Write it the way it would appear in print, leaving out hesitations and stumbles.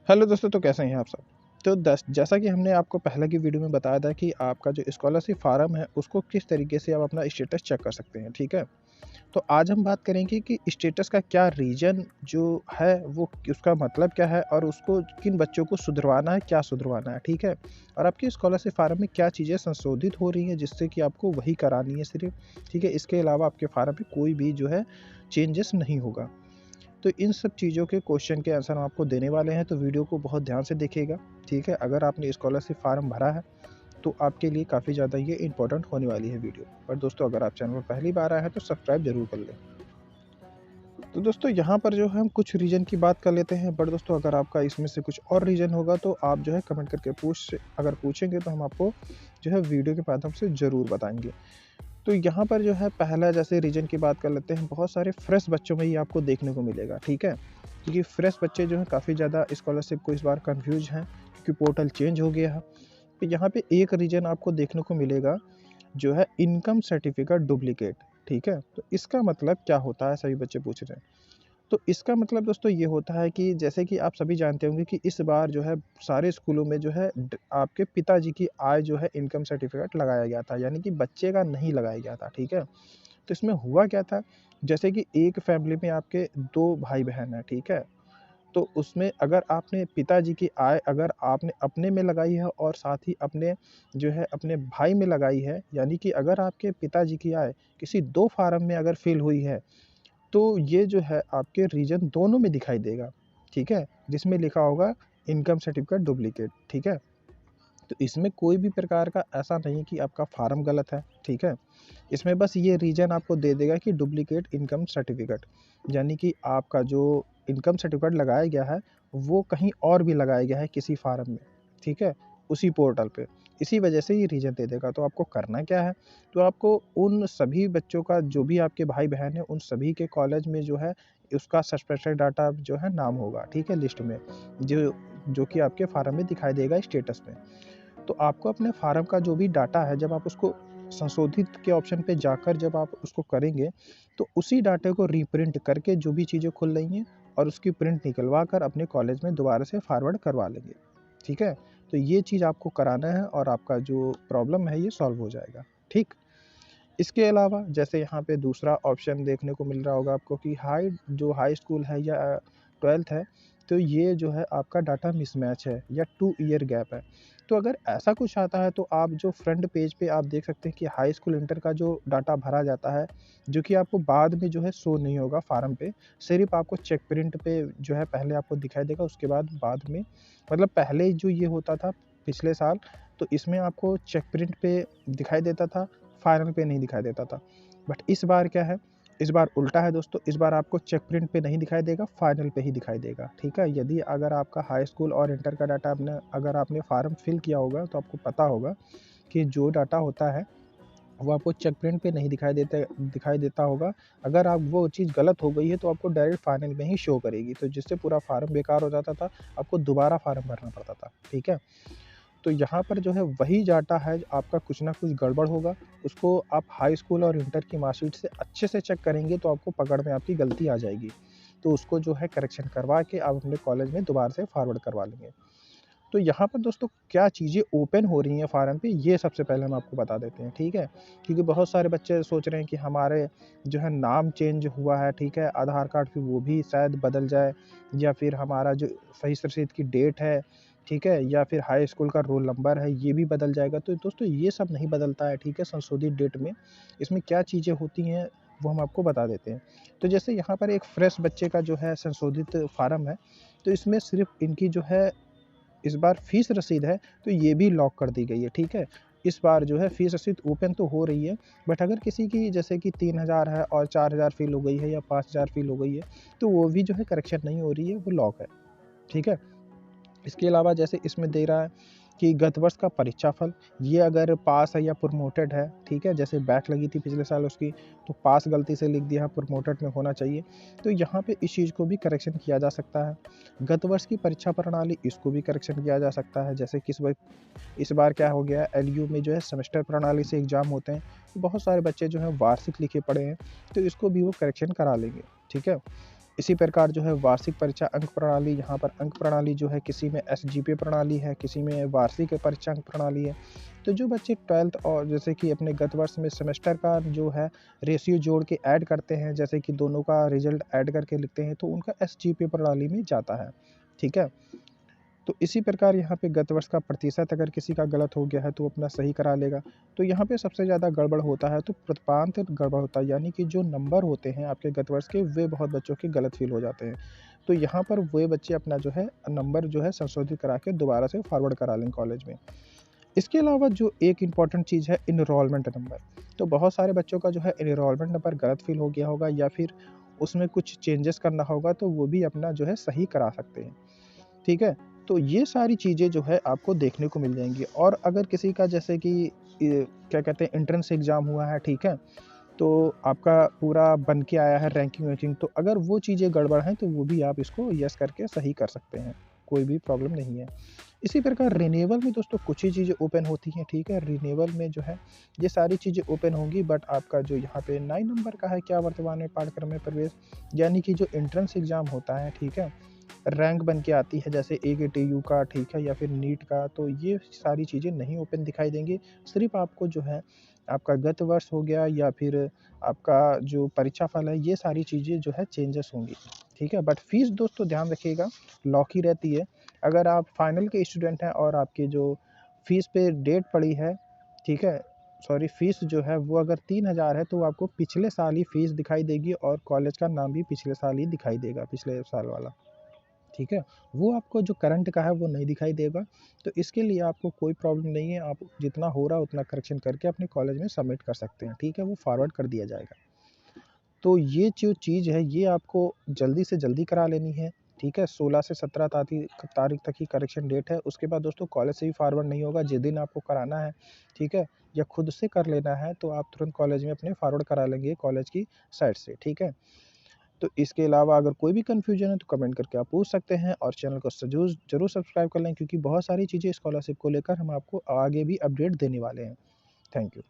Hello दोस्तों, तो कैसे हैं आप सब। तो जैसा कि हमने आपको पहले की वीडियो में बताया था कि आपका जो स्कॉलरशिप फार्म है उसको किस तरीके से आप अपना स्टेटस चेक कर सकते हैं, ठीक है। तो आज हम बात करेंगे कि स्टेटस का क्या रीज़न जो है, वो उसका मतलब क्या है और उसको किन बच्चों को सुधरवाना है, क्या सुधरवाना है, ठीक है। और आपकी स्कॉलरशिप फार्म में क्या चीज़ें संशोधित हो रही हैं जिससे कि आपको वही करानी है सिर्फ, ठीक है। इसके अलावा आपके फार्म में कोई भी जो है चेंजेस नहीं होगा। तो इन सब चीज़ों के क्वेश्चन के आंसर हम आपको देने वाले हैं, तो वीडियो को बहुत ध्यान से देखिएगा, ठीक है। अगर आपने स्कॉलरशिप फार्म भरा है तो आपके लिए काफ़ी ज़्यादा ये इंपॉर्टेंट होने वाली है वीडियो। और दोस्तों, अगर आप चैनल पर पहली बार आए हैं तो सब्सक्राइब ज़रूर कर लें। तो दोस्तों, यहाँ पर जो है हम कुछ रीज़न की बात कर लेते हैं, बट दोस्तों अगर आपका इसमें से कुछ और रीज़न होगा तो आप जो है कमेंट करके अगर पूछेंगे तो हम आपको जो है वीडियो के माध्यम से ज़रूर बताएँगे। तो यहाँ पर जो है पहला जैसे रीजन की बात कर लेते हैं, बहुत सारे फ्रेश बच्चों में ही आपको देखने को मिलेगा, ठीक है। क्योंकि फ्रेश बच्चे जो हैं काफ़ी ज़्यादा स्कॉलरशिप को इस बार कंफ्यूज हैं, क्योंकि पोर्टल चेंज हो गया है। तो यहाँ पे एक रीजन आपको देखने को मिलेगा जो है इनकम सर्टिफिकेट डुप्लीकेट, ठीक है। तो इसका मतलब क्या होता है, सभी बच्चे पूछ रहे हैं। तो इसका मतलब दोस्तों ये होता है कि जैसे कि आप सभी जानते होंगे कि इस बार जो है सारे स्कूलों में जो है आपके पिताजी की आय जो है इनकम सर्टिफिकेट लगाया गया था, यानी कि बच्चे का नहीं लगाया गया था, ठीक है। तो इसमें हुआ क्या था, जैसे कि एक फैमिली में आपके दो भाई बहन हैं, ठीक है। तो उसमें अगर आपने पिताजी की आय अगर आपने अपने में लगाई है और साथ ही अपने जो है अपने भाई में लगाई है, यानी कि अगर आपके पिताजी की आय किसी दो फार्म में अगर फिल हुई है, तो ये जो है आपके रीजन दोनों में दिखाई देगा, ठीक है। जिसमें लिखा होगा इनकम सर्टिफिकेट डुप्लीकेट, ठीक है। तो इसमें कोई भी प्रकार का ऐसा नहीं कि आपका फार्म गलत है, ठीक है। इसमें बस ये रीजन आपको दे देगा कि डुप्लीकेट इनकम सर्टिफिकेट, यानी कि आपका जो इनकम सर्टिफिकेट लगाया गया है वो कहीं और भी लगाया गया है किसी फार्म में, ठीक है, उसी पोर्टल पे। इसी वजह से ये रीजन दे देगा। तो आपको करना क्या है, तो आपको उन सभी बच्चों का जो भी आपके भाई बहन हैं उन सभी के कॉलेज में जो है उसका सस्पेंशन डाटा जो है नाम होगा, ठीक है, लिस्ट में जो जो कि आपके फार्म में दिखाई देगा स्टेटस में। तो आपको अपने फार्म का जो भी डाटा है, जब आप उसको संशोधित के ऑप्शन पे जाकर जब आप उसको करेंगे, तो उसी डाटे को रीप्रिंट करके जो भी चीज़ें खुल रही हैं और उसकी प्रिंट निकलवा कर अपने कॉलेज में दोबारा से फॉरवर्ड करवा लेंगे, ठीक है। तो ये चीज़ आपको कराना है और आपका जो प्रॉब्लम है ये सॉल्व हो जाएगा, ठीक। इसके अलावा जैसे यहाँ पे दूसरा ऑप्शन देखने को मिल रहा होगा आपको कि हाई स्कूल है या 12th है, तो ये जो है आपका डाटा मिसमैच है या 2 ईयर गैप है। तो अगर ऐसा कुछ आता है तो आप जो फ्रंट पेज पे आप देख सकते हैं कि हाई स्कूल इंटर का जो डाटा भरा जाता है, जो कि आपको बाद में जो है शो नहीं होगा फार्म पे, सिर्फ़ आपको चेक प्रिंट पे जो है पहले आपको दिखाई देगा, उसके बाद में मतलब पहले जो ये होता था पिछले साल, तो इसमें आपको चेक प्रिंट पे दिखाई देता था, फाइनल पे नहीं दिखाई देता था। बट इस बार क्या है, इस बार उल्टा है दोस्तों, इस बार आपको चेक प्रिंट पे नहीं दिखाई देगा, फाइनल पे ही दिखाई देगा, ठीक है। यदि अगर आपका हाई स्कूल और इंटर का डाटा अगर आपने फार्म फिल किया होगा तो आपको पता होगा कि जो डाटा होता है वो आपको चेक प्रिंट पे नहीं दिखाई देता होगा। अगर आप वो चीज़ गलत हो गई है तो आपको डायरेक्ट फाइनल में ही शो करेगी, तो जिससे पूरा फार्म बेकार हो जाता था, आपको दोबारा फार्म भरना पड़ता था, ठीक है। तो यहाँ पर जो है वही डाटा है, आपका कुछ ना कुछ गड़बड़ होगा। उसको आप हाई स्कूल और इंटर की मार्कशीट से अच्छे से चेक करेंगे तो आपको पकड़ में आपकी गलती आ जाएगी। तो उसको जो है करेक्शन करवा के आप अपने कॉलेज में दोबारा से फॉरवर्ड करवा लेंगे। तो यहाँ पर दोस्तों क्या चीज़ें ओपन हो रही हैं फार्म पे, ये सबसे पहले हम आपको बता देते हैं, ठीक है। क्योंकि बहुत सारे बच्चे सोच रहे हैं कि हमारे जो है नाम चेंज हुआ है, ठीक है, आधार कार्ड पे वो भी शायद बदल जाए, या फिर हमारा जो सही रसीद की डेट है, ठीक है, या फिर हाई स्कूल का रोल नंबर है ये भी बदल जाएगा। तो दोस्तों ये सब नहीं बदलता है, ठीक है, संशोधित डेट में। इसमें क्या चीज़ें होती हैं वो हम आपको बता देते हैं। तो जैसे यहाँ पर एक फ्रेश बच्चे का जो है संशोधित फार्म है, तो इसमें सिर्फ इनकी जो है इस बार फ़ीस रसीद है, तो ये भी लॉक कर दी गई है, ठीक है। इस बार जो है फ़ीस रसीद ओपन तो हो रही है, बट अगर किसी की जैसे कि 3000 है और 4000 फ़ील हो गई है या 5000 फ़ील हो गई है, तो वो भी जो है करेक्शन नहीं हो रही है, वो लॉक है, ठीक है। इसके अलावा जैसे इसमें दे रहा है कि गत वर्ष का परीक्षा फल, ये अगर पास है या प्रमोटेड है, ठीक है, जैसे बैक लगी थी पिछले साल उसकी, तो पास गलती से लिख दिया है, प्रमोटेड में होना चाहिए। तो यहाँ पे इस चीज़ को भी करेक्शन किया जा सकता है। गत वर्ष की परीक्षा प्रणाली, इसको भी करेक्शन किया जा सकता है। जैसे कि इस बार क्या हो गया है, एलयू में जो है सेमेस्टर प्रणाली से एग्ज़ाम होते हैं, तो बहुत सारे बच्चे जो हैं वार्षिक लिखे पड़े हैं, तो इसको भी वो करेक्शन करा लेंगे, ठीक है। इसी प्रकार जो है वार्षिक परीक्षा अंक प्रणाली, यहाँ पर अंक प्रणाली जो है किसी में एसजीपीए प्रणाली है, किसी में वार्षिक परीक्षा अंक प्रणाली है। तो जो बच्चे 12th और जैसे कि अपने गत वर्ष में सेमेस्टर का जो है रेशियो जोड़ के ऐड करते हैं, जैसे कि दोनों का रिजल्ट ऐड करके लिखते हैं, तो उनका एसजीपीए प्रणाली में जाता है। ठीक है, तो इसी प्रकार यहाँ पे गत वर्ष का प्रतिशत अगर किसी का गलत हो गया है तो अपना सही करा लेगा। तो यहाँ पे सबसे ज़्यादा गड़बड़ होता है तो प्रपांत गड़बड़ होता है, यानी कि जो नंबर होते हैं आपके गत वर्ष के वे बहुत बच्चों के गलत फील हो जाते हैं। तो यहाँ पर वे बच्चे अपना जो है नंबर जो है संशोधित करा के दोबारा से फॉरवर्ड करा लें कॉलेज में। इसके अलावा जो एक इम्पॉर्टेंट चीज़ है इनरोलमेंट नंबर। तो बहुत सारे बच्चों का जो है इनरोलमेंट नंबर गलत फील हो गया होगा या फिर उसमें कुछ चेंजेस करना होगा, तो वो भी अपना जो है सही करा सकते हैं। ठीक है, तो ये सारी चीज़ें जो है आपको देखने को मिल जाएँगी। और अगर किसी का जैसे कि क्या कहते हैं एंट्रेंस एग्ज़ाम हुआ है, ठीक है? तो आपका पूरा बन के आया है रैंकिंग-वैंकिंग, तो अगर वो चीज़ें गड़बड़ हैं तो वो भी आप इसको यस करके सही कर सकते हैं, कोई भी प्रॉब्लम नहीं है। इसी प्रकार रिन्यूअल में दोस्तों कुछ ही चीज़ें ओपन होती हैं, ठीक है? रिन्यूअल में जो है ये सारी चीज़ें ओपन होंगी, बट आपका जो यहाँ पे 9 नंबर का है क्या वर्तमान में पाठ्यक्रम में प्रवेश, यानी कि जो एंट्रेंस एग्ज़ाम होता है, ठीक है? रैंक बन के आती है जैसे एकेटीयू का, ठीक है, या फिर नीट का, तो ये सारी चीज़ें नहीं ओपन दिखाई देंगी। सिर्फ़ आपको जो है आपका गत वर्ष हो गया या फिर आपका जो परीक्षा फल है, ये सारी चीज़ें जो है चेंजेस होंगी, ठीक है? बट फ़ीस दोस्तों ध्यान रखिएगा लॉक ही रहती है। अगर आप फाइनल के स्टूडेंट हैं और आपकी जो फ़ीस पे डेट पड़ी है, ठीक है? सॉरी, फ़ीस जो है वो अगर 3000 है तो आपको पिछले साल ही फ़ीस दिखाई देगी और कॉलेज का नाम भी पिछले साल ही दिखाई देगा, पिछले साल वाला। ठीक है? वो आपको जो करंट का है वो नहीं दिखाई देगा, तो इसके लिए आपको कोई प्रॉब्लम नहीं है, आप जितना हो रहा है उतना करेक्शन करके अपने कॉलेज में सबमिट कर सकते हैं, ठीक है? वो फॉरवर्ड कर दिया जाएगा। तो ये जो चीज़ है ये आपको जल्दी से जल्दी करा लेनी है, ठीक है? 16 से 17 तारीख तक ही करेक्शन डेट है, उसके बाद दोस्तों कॉलेज से भी फॉरवर्ड नहीं होगा, जिस दिन आपको कराना है, ठीक है? या खुद से कर लेना है तो आप तुरंत कॉलेज में अपने फॉरवर्ड करा लेंगे कॉलेज की साइट से, ठीक है? तो इसके अलावा अगर कोई भी कन्फ्यूजन है तो कमेंट करके आप पूछ सकते हैं और चैनल को ज़रूर सब्सक्राइब कर लें, क्योंकि बहुत सारी चीज़ें स्कॉलरशिप को लेकर हम आपको आगे भी अपडेट देने वाले हैं। Thank you.